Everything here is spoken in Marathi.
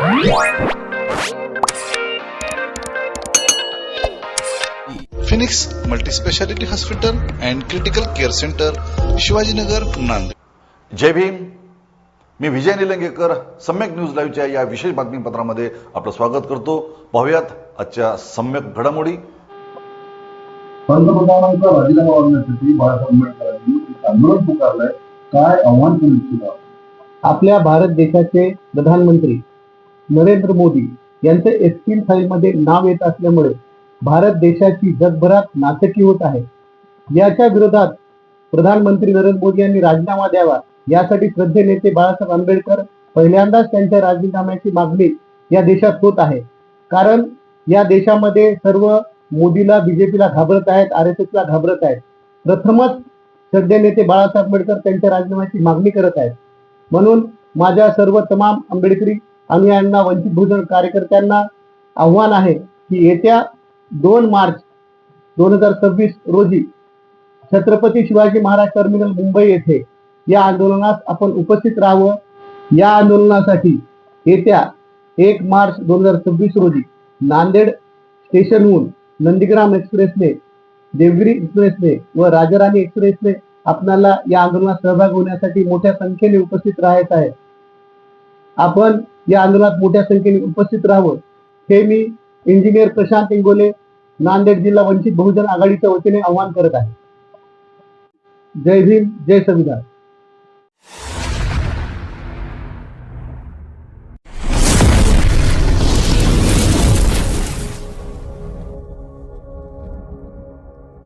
Phoenix multispeciality hospital and critical care centre, Shivajinagar, Nanded. जय भीम. मी विजय निलंगेकर. सम्यक न्यूज लाईव्हच्या या विशेष बातमीपत्रामध्ये आपलं स्वागत करतो. पाहूयात आजच्या सम्यक घडामोडी. पंतप्रधानांचा राजीनामा मागण्यासाठी बाळासाहेब आंबेडकरांनी आंदोलन पुकारलंय. काय आव्हान करू इच्छिता? आपल्या भारत देशाचे प्रधानमंत्री नरेंद्र मोदी यांचे एसपीन फाईलमध्ये नाव येत असल्यामुळे भारत देशाची जगभरात नाचक्की होत आहे. याच्या विरोधात प्रधानमंत्री नरेंद्र मोदी यांनी राजीनामा द्यावा, यासाठी श्रद्धेय नेते बाळासाहेब आंबेडकर पहिल्यांदाच त्यांच्या राजीनाम्याची मागणी या देशात होत आहे. कारण या देशामध्ये सर्व मोदीला, बीजेपीला घाबरत आहेत, RSSला घाबरत आहेत. प्रथमच श्रद्धेय नेते बाळासाहेब आंबेडकर त्यांच्या राजीनाम्याची मागणी करत आहेत. म्हणून माझ्या सर्व तमाम आंबेडकरी अनुयायांना, वंचित बहुजन कार्यकर्त्यांना आव्हान आहे की येत्या 2 मार्च 2026 रोजी छत्रपती शिवाजी महाराज टर्मिनल मुंबई येथे या आंदोलनास आपण उपस्थित राहावं. या आंदोलनासाठी येत्या 1 मार्च 2026 रोजी नांदेड स्टेशनहून नंदीग्राम एक्सप्रेसने, देवगिरी एक्सप्रेसने व राजाराणी एक्सप्रेसने आपल्याला या आंदोलनात सहभाग होण्यासाठी मोठ्या संख्येने उपस्थित राहायचं आहे. आपण या आंदोलनात मोठ्या संख्येने उपस्थित राहावं हे मी इंजिनियर प्रशांत इंगोले, नांदेड जिल्हा वंचित बहुजन आघाडीच्या वतीने आवाहन करत आहे. जय भीम, जय संविधान.